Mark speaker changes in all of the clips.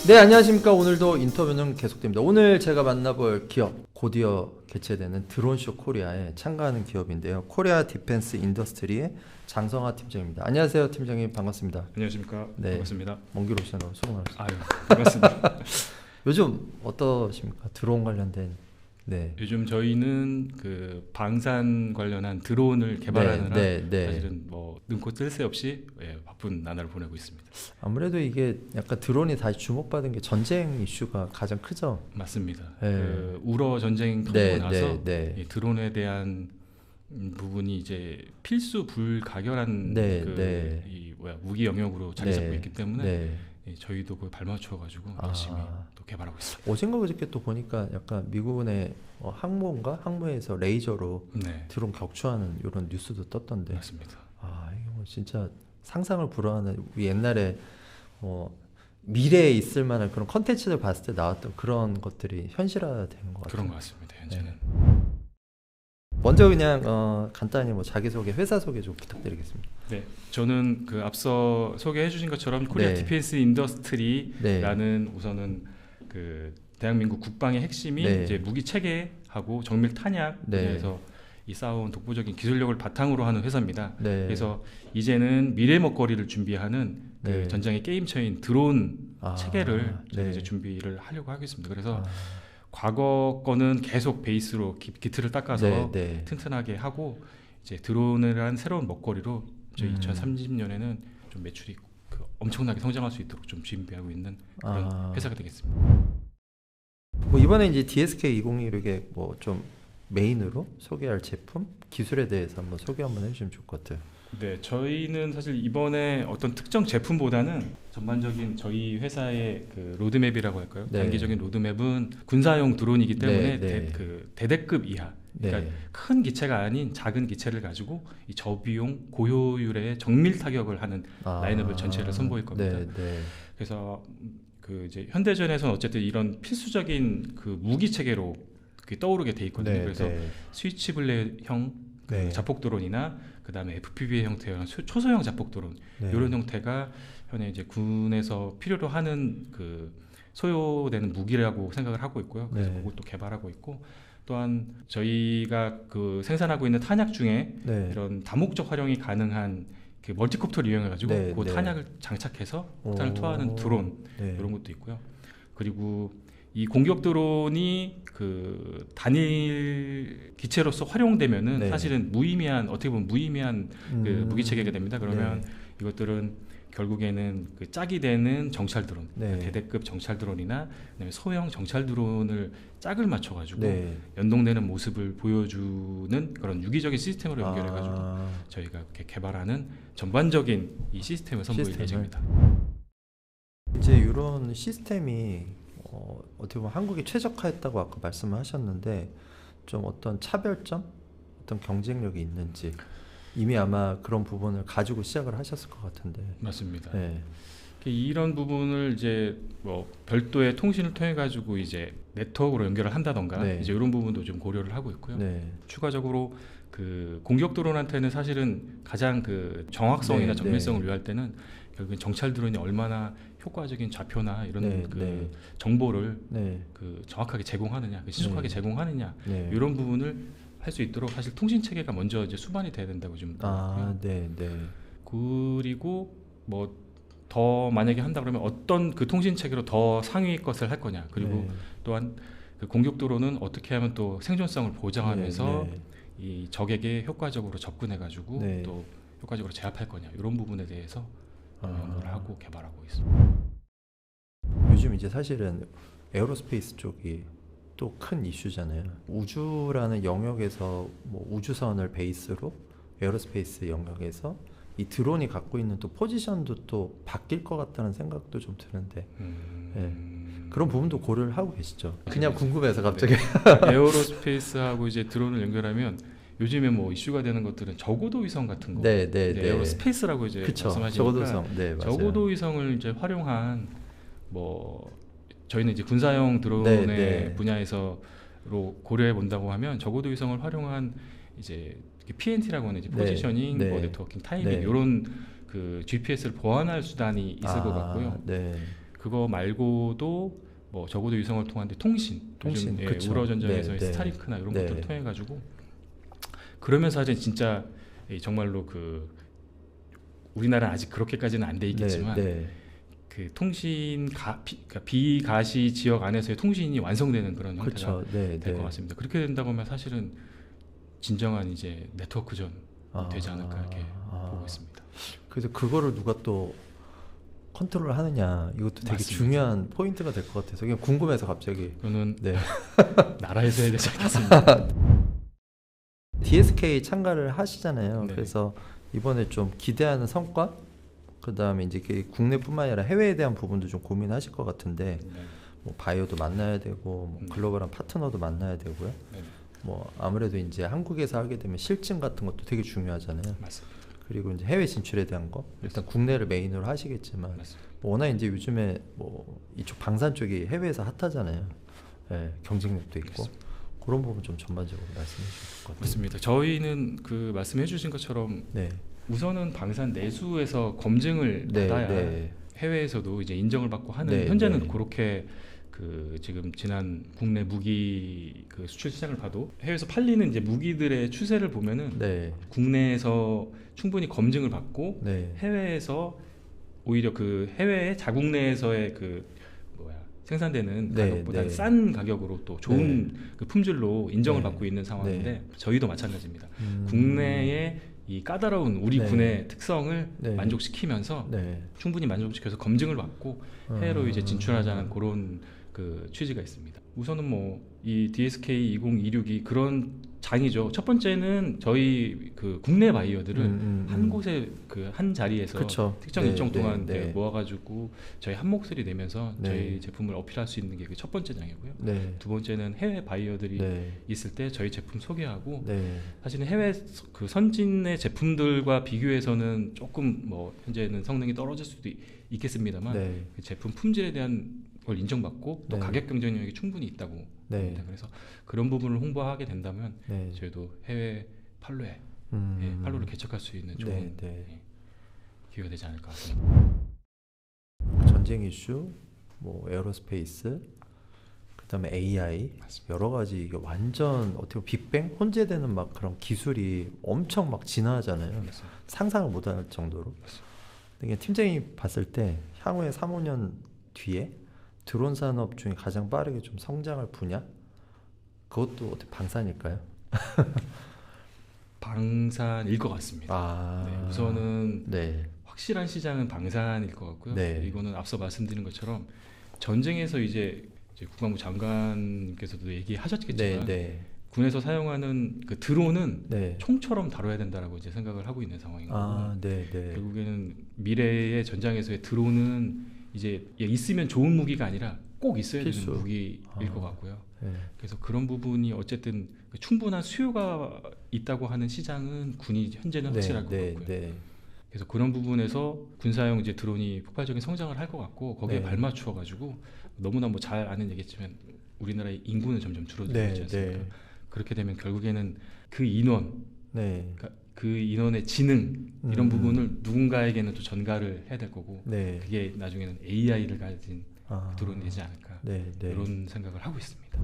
Speaker 1: 네, 안녕하십니까. 오늘도 인터뷰는 계속됩니다. 오늘 제가 만나볼 기업, 곧이어 개최되는 드론쇼 코리아에 참가하는 기업인데요. 코리아 디펜스 인더스트리의 장성하 팀장입니다. 안녕하세요, 팀장님. 반갑습니다.
Speaker 2: 안녕하십니까.
Speaker 1: 네.
Speaker 2: 반갑습니다.
Speaker 1: 먼 길 오시느라고 수고 많으셨습니다.
Speaker 2: 아유, 반갑습니다.
Speaker 1: 요즘 어떠십니까? 드론 관련된. 네.
Speaker 2: 요즘 저희는 그 방산 관련한 드론을 개발하느라 사실은 뭐 눈코 뜰 새 없이 바쁜 나날을 보내고 있습니다.
Speaker 1: 아무래도 이게 약간 드론이 다시 주목받은 게 전쟁 이슈가 가장 크죠.
Speaker 2: 맞습니다.
Speaker 1: 네.
Speaker 2: 그 우러 전쟁 터지고 나서
Speaker 1: 네.
Speaker 2: 이 드론에 대한 부분이 이제 필수 불가결한 이 무기 영역으로 자리 잡고 있기 때문에 저희도 그걸 발맞춰가지고 열심히 또 개발하고 있습니다.
Speaker 1: 어젠가 그저께 또 보니까 약간 미국의 항모에서 레이저로 드론 격추하는 이런 뉴스도 떴던데.
Speaker 2: 맞습니다.
Speaker 1: 이거 뭐 진짜 상상을 불허하는, 옛날에 미래에 있을 만한 그런 컨텐츠들 봤을 때 나왔던 그런 것들이 현실화되는 것 같아요.
Speaker 2: 그런 것 같습니다. 현재는.
Speaker 1: 네. 먼저 그냥 간단히 뭐 자기소개, 회사 소개 좀 부탁드리겠습니다.
Speaker 2: 네, 저는 그 앞서 소개해 주신 것처럼 코리아 디펜스 인더스트리라는 우선은 그 대한민국 국방의 핵심이 이제 무기 체계하고 정밀 탄약 분야에서 이 쌓아온 독보적인 기술력을 바탕으로 하는 회사입니다. 그래서 이제는 미래 먹거리를 준비하는 그 전장의 게임처인 드론 체계를 이제 준비를 하려고 하겠습니다. 그래서 과거 거는 계속 베이스로 기틀을 닦아서 튼튼하게 하고 이제 드론을 한 새로운 먹거리로 저희 2030년에는 좀 매출이 엄청나게 성장할 수 있도록 좀 준비하고 있는 그런 회사가 되겠습니다.
Speaker 1: 뭐 이번에 이제 DSK-2016에 뭐 좀 메인으로 소개할 제품, 기술에 대해서 한번 소개 한번 해주시면 좋을 것 같아요.
Speaker 2: 네, 저희는 사실 이번에 어떤 특정 제품보다는 전반적인 저희 회사의 그 로드맵이라고 할까요? 단기적인 로드맵은 군사용 드론이기 때문에 대대급 이하, 그러니까 큰 기체가 아닌 작은 기체를 가지고 이 저비용 고효율의 정밀 타격을 하는 라인업을 전체를 선보일 겁니다. 그래서 그 이제 현대전에서는 어쨌든 이런 필수적인 그 무기 체계로 떠오르게 돼 있거든요. 그래서 스위치 블레형 자폭 드론이나 그 다음에 FPV 형태의 초소형 자폭 드론 이런 형태가 현재 이제 군에서 필요로 하는 그 소요되는 무기라고 생각을 하고 있고요. 그래서 그것도 개발하고 있고, 또한 저희가 그 생산하고 있는 탄약 중에 이런 다목적 활용이 가능한 그 멀티콥터를 이용해가지고 그 탄약을 장착해서 폭탄을 투하하는 드론 이런 것도 있고요. 그리고 이 공격 드론이 그 단일 기체로서 활용되면은 사실은 어떻게 보면 무의미한 그 무기 체계가 됩니다. 그러면 이것들은 결국에는 그 짝이 되는 정찰 드론, 대대급 정찰 드론이나 그다음에 소형 정찰 드론을 짝을 맞춰가지고 연동되는 모습을 보여주는 그런 유기적인 시스템으로 연결해가지고 저희가 이렇게 개발하는 전반적인 이 시스템을 선보일 예정입니다.
Speaker 1: 이제 이런 시스템이 어떻게 보면 한국이 최적화했다고 아까 말씀을 하셨는데, 좀 어떤 차별점, 어떤 경쟁력이 있는지 이미 아마 그런 부분을 가지고 시작을 하셨을 것 같은데.
Speaker 2: 맞습니다. 이런 부분을 이제 뭐 별도의 통신을 통해 가지고 이제 네트워크로 연결을 한다던가 이제 이런 부분도 좀 고려를 하고 있고요. 추가적으로 그 공격 드론한테는 사실은 가장 그 정확성이나 정밀성을 위할 때는 결국엔 정찰 드론이 얼마나 효과적인 좌표나 이런 그 정보를 그 정확하게 제공하느냐, 신속하게 제공하느냐 이런 부분을 할 수 있도록 사실 통신 체계가 먼저 이제 수반이 돼야 된다고 좀 보고요. 그리고 뭐 더 만약에 한다 그러면 어떤 그 통신 체계로 더 상위 것을 할 거냐, 그리고 또한 그 공격 드론은 어떻게 하면 또 생존성을 보장하면서 이 적에게 효과적으로 접근해가지고 또 효과적으로 제압할 거냐, 이런 부분에 대해서 연구를 하고 개발하고 있습니다.
Speaker 1: 요즘 이제 사실은 에어로스페이스 쪽이 또 큰 이슈잖아요. 우주라는 영역에서 뭐 우주선을 베이스로 에어로스페이스 영역에서 이 드론이 갖고 있는 또 포지션도 또 바뀔 것 같다는 생각도 좀 드는데 그런 부분도 고려를 하고 계시죠? 그냥 궁금해서 갑자기.
Speaker 2: 에어로스페이스하고 이제 드론을 연결하면 요즘에 뭐 이슈가 되는 것들은 저고도 위성 같은 거, 에어로스페이스라고 이제 말씀하시니까 저고도 위성을 이제 활용한 뭐 저희는 이제 군사용 드론의 분야에서로 고려해 본다고 하면 저고도 위성을 활용한 이제 PNT라고 하는 이제 포지셔닝, 네트워킹, 타이밍 이런 그 GPS를 보완할 수단이 있을 것 같고요. 그거 말고도 뭐 적어도 위성을 통한 통신, 요즘,
Speaker 1: 그쵸.
Speaker 2: 우러전전에서의
Speaker 1: 네,
Speaker 2: 스타링크나 이런
Speaker 1: 네.
Speaker 2: 것들을 통해 가지고 그러면서 이제 진짜 정말로 그 우리나라는 아직 그렇게까지는 안 돼 있겠지만 그 그러니까 비가시 지역 안에서의 통신이 완성되는 그런 형태가 될 것 같습니다. 그렇게 된다고 하면 사실은 진정한 이제 네트워크전 되지 않을까 이렇게 보고 있습니다.
Speaker 1: 그래서 그거를 누가 또 컨트롤 하느냐 이것도 되게
Speaker 2: 맞습니다.
Speaker 1: 중요한 포인트가 될 것 같아서 그냥 궁금해서 갑자기.
Speaker 2: 그거는 나라에서 해야 되지 않겠습니까?
Speaker 1: DSK 참가를 하시잖아요.
Speaker 2: 네.
Speaker 1: 그래서 이번에 좀 기대하는 성과, 그 다음에 이제 국내뿐만 아니라 해외에 대한 부분도 좀 고민하실 것 같은데,
Speaker 2: 네.
Speaker 1: 뭐 바이오도 만나야 되고, 뭐 글로벌한 파트너도 만나야 되고요.
Speaker 2: 네.
Speaker 1: 뭐 아무래도 이제 한국에서 하게 되면 실증 같은 것도 되게 중요하잖아요.
Speaker 2: 맞습니다.
Speaker 1: 그리고 이제 해외 진출에 대한 거, 일단 국내를 메인으로 하시겠지만, 뭐 워낙 이제 요즘에 뭐 이쪽 방산 쪽이 해외에서 핫하잖아요. 네, 경쟁력도 있고.
Speaker 2: 그렇습니다.
Speaker 1: 그런 부분 좀 전반적으로 말씀해 주실 것 같아요.
Speaker 2: 맞습니다. 저희는 그 말씀해 주신 것처럼 우선은 방산 내수에서 검증을 받아야 해외에서도 이제 인정을 받고 하는 현재는 그렇게 그 지금 지난 국내 무기 그 수출 시장을 봐도 해외에서 팔리는 이제 무기들의 추세를 보면은 국내에서 충분히 검증을 받고 해외에서 오히려 그 해외 자국 내에서의 그 생산되는 가격보다 싼 가격으로 또 좋은 그 품질로 인정을 받고 있는 상황인데 저희도 마찬가지입니다. 국내의 이 까다로운 우리 군의 특성을 만족시키면서 충분히 만족시켜서 검증을 받고 해외로 이제 진출하자는 그런 그 취지가 있습니다. 우선은 뭐 이 DSK 2026이 그런 장이죠. 첫 번째는 저희 그 국내 바이어들을 한 곳에 그 한 자리에서 특정 일정 동안 모아가지고 저희 한 목소리 내면서 저희 제품을 어필할 수 있는 게 그 첫 번째 장이고요. 두 번째는 해외 바이어들이 있을 때 저희 제품 소개하고 사실은 해외 그 선진의 제품들과 비교해서는 조금 뭐 현재는 성능이 떨어질 수도 있겠습니다만 그 제품 품질에 대한 걸 인정받고 또 가격 경쟁력이 충분히 있다고 봅니다. 그래서 그런 부분을 홍보하게 된다면 저희도 해외 판로에 판로를 개척할 수 있는 좋은 기회가 되지 않을까 싶습니다.
Speaker 1: 전쟁 이슈, 뭐 에어로스페이스, 그다음에 AI 여러 가지 이게 완전 어떻게 보면 빅뱅 혼재되는 막 그런 기술이 엄청 막 진화하잖아요. 상상을 못할 정도로. 근데 팀장이 봤을 때 향후에 3-5년 뒤에 드론 산업 중에 가장 빠르게 좀 성장할 분야? 그것도 어떻게 방산일까요?
Speaker 2: 방산일 것 같습니다. 우선은 확실한 시장은 방산일 것 같고요. 이거는 앞서 말씀드린 것처럼 전쟁에서 이제 국방부 장관께서도 얘기하셨겠지만 군에서 사용하는 그 드론은 총처럼 다뤄야 된다라고 이제 생각을 하고 있는 상황인 거고 결국에는 미래의 전장에서의 드론은 이제 있으면 좋은 무기가 아니라 꼭 있어야 되는 무기일 것 같고요. 그래서 그런 부분이 어쨌든 충분한 수요가 있다고 하는 시장은 군이 현재는 확실할 것 같고요. 그래서 그런 부분에서 군사용 이제 드론이 폭발적인 성장을 할 것 같고 거기에 발맞추어 가지고 너무나 뭐 잘 아는 얘기지만 우리나라의 인구는 점점 줄어들고 있지 않습니까? 그렇게 되면 결국에는 그 인원, 그러니까 그 인원의 지능 이런 부분을 누군가에게는 또 전가를 해야 될 거고 그게 나중에는 AI를 가진 드론이 되지 않을까 이런 생각을 하고 있습니다.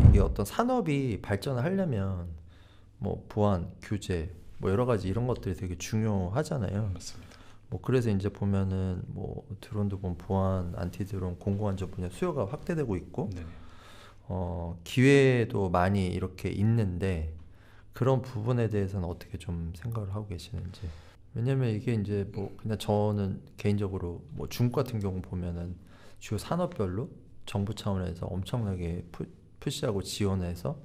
Speaker 1: 이게 어떤 산업이 발전을 하려면 뭐 보안, 규제 뭐 여러 가지 이런 것들이 되게 중요하잖아요.
Speaker 2: 맞습니다.
Speaker 1: 뭐 그래서 이제 보면은 뭐 드론도 보면 보안, 안티 드론, 공공안전 분야 수요가 확대되고 있고 기회도 많이 이렇게 있는데 그런 부분에 대해서는 어떻게 좀 생각을 하고 계시는지. 왜냐면 이게 이제 뭐 그냥 저는 개인적으로 뭐 중국 같은 경우 보면은 주요 산업별로 정부 차원에서 엄청나게 푸시하고 지원해서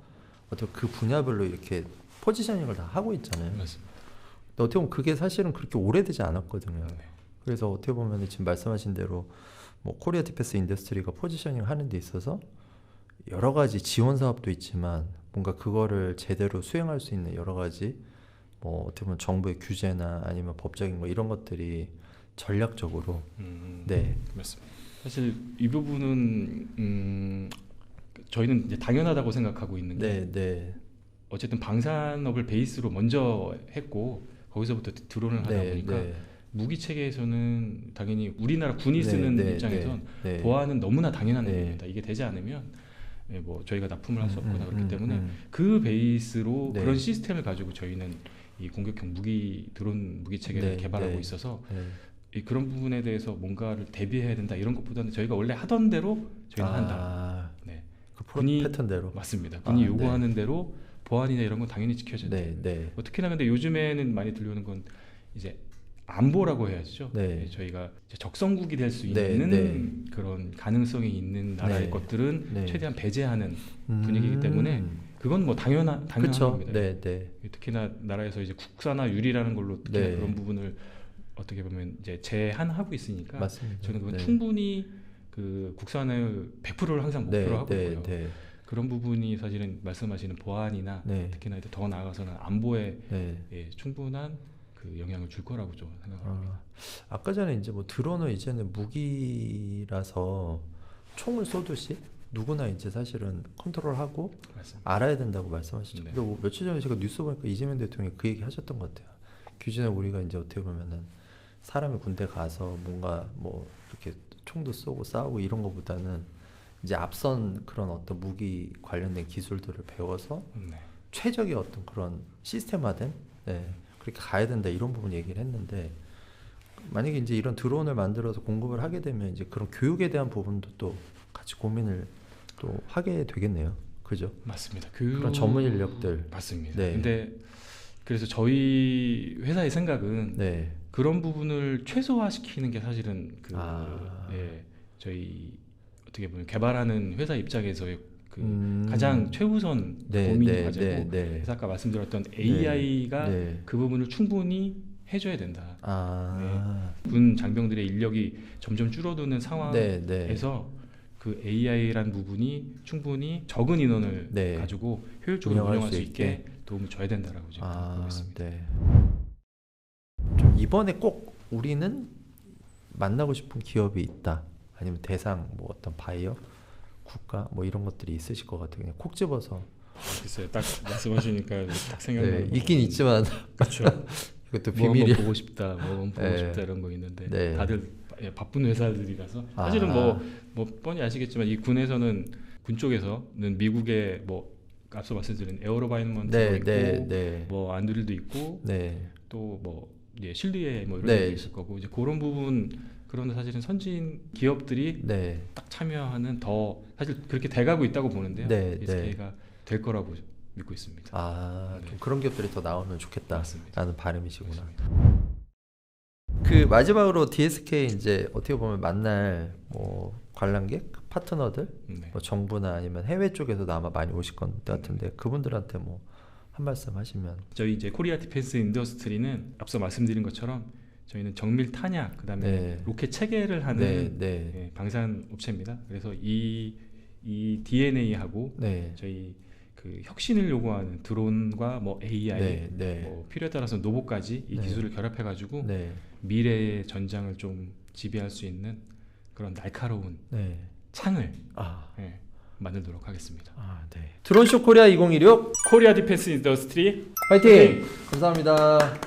Speaker 1: 어떻게 그 분야별로 이렇게 포지셔닝을 다 하고 있잖아요.
Speaker 2: 맞습니다.
Speaker 1: 근데 어떻게 보면 그게 사실은 그렇게 오래되지 않았거든요. 그래서 어떻게 보면 지금 말씀하신 대로 뭐 코리아 디펜스 인더스트리가 포지셔닝 하는 데 있어서 여러 가지 지원 사업도 있지만 뭔가 그거를 제대로 수행할 수 있는 여러 가지 뭐 어떻게 보면 정부의 규제나 아니면 법적인 거 이런 것들이 전략적으로
Speaker 2: 맞습니다. 사실 이 부분은 저희는 이제 당연하다고 생각하고 있는 게 어쨌든 방산업을 베이스로 먼저 했고 거기서부터 드론을 하다 보니까 무기 체계에서는 당연히 우리나라 군이
Speaker 1: 네,
Speaker 2: 쓰는
Speaker 1: 네,
Speaker 2: 입장에선
Speaker 1: 네, 네.
Speaker 2: 보안은 너무나 당연한
Speaker 1: 네.
Speaker 2: 일입니다. 이게 되지 않으면 뭐 저희가 납품을 할 수 없거나 그렇기 때문에
Speaker 1: 음.
Speaker 2: 그 베이스로
Speaker 1: 네.
Speaker 2: 그런 시스템을 가지고 저희는 이 공격형 무기 드론 무기 체계를
Speaker 1: 네,
Speaker 2: 개발하고
Speaker 1: 네.
Speaker 2: 있어서
Speaker 1: 네.
Speaker 2: 이 그런 부분에 대해서 뭔가를 대비해야 된다 이런 것보다는 저희가 원래 하던 대로 저희는 한다. 네.
Speaker 1: 그 프로
Speaker 2: 군이-
Speaker 1: 패턴대로.
Speaker 2: 맞습니다. 군이
Speaker 1: 아,
Speaker 2: 요구하는 대로 보안이나 이런 건 당연히 지켜져야 돼요.
Speaker 1: 네, 네.
Speaker 2: 뭐 특히나 근데 요즘에는 많이 들려오는 건 이제 안보라고 해야죠.
Speaker 1: 네.
Speaker 2: 저희가 이제 적성국이 될 수
Speaker 1: 네,
Speaker 2: 있는
Speaker 1: 네.
Speaker 2: 그런 가능성이 있는 나라의
Speaker 1: 네.
Speaker 2: 것들은
Speaker 1: 네.
Speaker 2: 최대한 배제하는 분위기이기 때문에 그건 뭐 당연한
Speaker 1: 그쵸.
Speaker 2: 겁니다.
Speaker 1: 네, 네.
Speaker 2: 특히나 나라에서 이제 국산화 유리라는 걸로 특히나
Speaker 1: 네.
Speaker 2: 그런 부분을 어떻게 보면 이제 제한하고 있으니까
Speaker 1: 맞습니다.
Speaker 2: 저는 그건
Speaker 1: 네.
Speaker 2: 충분히 그 국산을 100%를 항상 목표로 하고 있고요.
Speaker 1: 네.
Speaker 2: 그런 부분이 사실은 말씀하시는 보안이나
Speaker 1: 네.
Speaker 2: 특히나 이제 더 나아가서는 안보에
Speaker 1: 네.
Speaker 2: 충분한 그 영향을 줄 거라고 좀 생각합니다.
Speaker 1: 아까 전에 이제 뭐 드론은 이제는 무기라서 총을 쏘듯이 누구나 이제 사실은 컨트롤하고
Speaker 2: 맞습니다.
Speaker 1: 알아야 된다고 말씀하시죠.
Speaker 2: 네.
Speaker 1: 근데 뭐 며칠 전에 제가 뉴스 보니까 이재명 대통령이 그 얘기 하셨던 것 같아요. 규진아, 우리가 이제 어떻게 보면은 사람이 군대 가서 뭔가 뭐 이렇게 총도 쏘고 싸우고 이런 것보다는 이제 앞선 그런 어떤 무기 관련된 기술들을 배워서
Speaker 2: 네.
Speaker 1: 최적의 어떤 그런 시스템화된 그렇게 가야 된다 이런 부분 얘기를 했는데, 만약에 이제 이런 드론을 만들어서 공급을 하게 되면 이제 그런 교육에 대한 부분도 또 같이 고민을 또 하게 되겠네요. 그죠?
Speaker 2: 맞습니다.
Speaker 1: 그런 전문 인력들.
Speaker 2: 맞습니다.
Speaker 1: 네.
Speaker 2: 근데 그래서 저희 회사의 생각은
Speaker 1: 네.
Speaker 2: 그런 부분을 최소화시키는 게 사실은
Speaker 1: 아.
Speaker 2: 저희 어떻게 보면 개발하는 회사 입장에서의 그
Speaker 1: 그
Speaker 2: 가장 최우선 고민 과제고, 그래서 아까 말씀드렸던 AI가
Speaker 1: 네.
Speaker 2: 그 부분을 충분히 해줘야 된다.
Speaker 1: 아.
Speaker 2: 군 장병들의 인력이 점점 줄어드는 상황에서
Speaker 1: 네.
Speaker 2: 그 AI란 부분이 충분히 적은 인원을
Speaker 1: 네.
Speaker 2: 가지고 효율적으로
Speaker 1: 운영할
Speaker 2: 운영할
Speaker 1: 수
Speaker 2: 수 있게 도움을 줘야 된다라고 저는 보고 있습니다.
Speaker 1: 네. 좀 이번에 꼭 우리는 만나고 싶은 기업이 있다, 아니면 대상 뭐 어떤 바이어 국가 뭐 이런 것들이 있으실 것 같아요. 그냥 콕 집어서.
Speaker 2: 글쎄요, 딱 말씀하시니까 딱 생각나는.
Speaker 1: 네, 있긴 있지만
Speaker 2: 그렇죠.
Speaker 1: 이것도
Speaker 2: 뭐
Speaker 1: 비밀이.
Speaker 2: 한번 보고 싶다, 뭐 한번 보고
Speaker 1: 네.
Speaker 2: 싶다 이런 거 있는데
Speaker 1: 네.
Speaker 2: 다들 바쁜 회사들이라서 사실은 뭐 뻔히 아시겠지만 이 군에서는 군 쪽에서는 미국의 뭐 앞서 말씀드린 에어로바이먼트도 있고 뭐 안드릴도 있고 또 뭐 실드에 뭐 이런 게 있을 거고, 이제 그런 부분, 그런 사실은 선진 기업들이 딱 참여하는, 더 사실 그렇게 돼가고 있다고 보는데요. SK가 될 거라고 믿고 있습니다.
Speaker 1: 좀 그런 기업들이 더 나오면 좋겠다라는 바람이시구나. 그 마지막으로 DSK 이제 어떻게 보면 만날 뭐 관람객, 파트너들, 뭐 정부나 아니면 해외 쪽에서도 아마 많이 오실 것 같은데 그분들한테 뭐 한 말씀 하시면.
Speaker 2: 저희 이제 코리아 디펜스 인더스트리는 앞서 말씀드린 것처럼 저희는 정밀 탄약, 그다음에 로켓 체계를 하는 방산 업체입니다. 그래서 이 DNA하고 저희 그 혁신을 요구하는 드론과 뭐 AI, 뭐 필요에 따라서 노보까지 이 기술을 결합해가지고 미래의 전장을 좀 지배할 수 있는 그런 날카로운 창을 만들도록 하겠습니다.
Speaker 1: 드론쇼 코리아 2016
Speaker 2: 코리아 디펜스 인더스트리
Speaker 1: 파이팅! 감사합니다.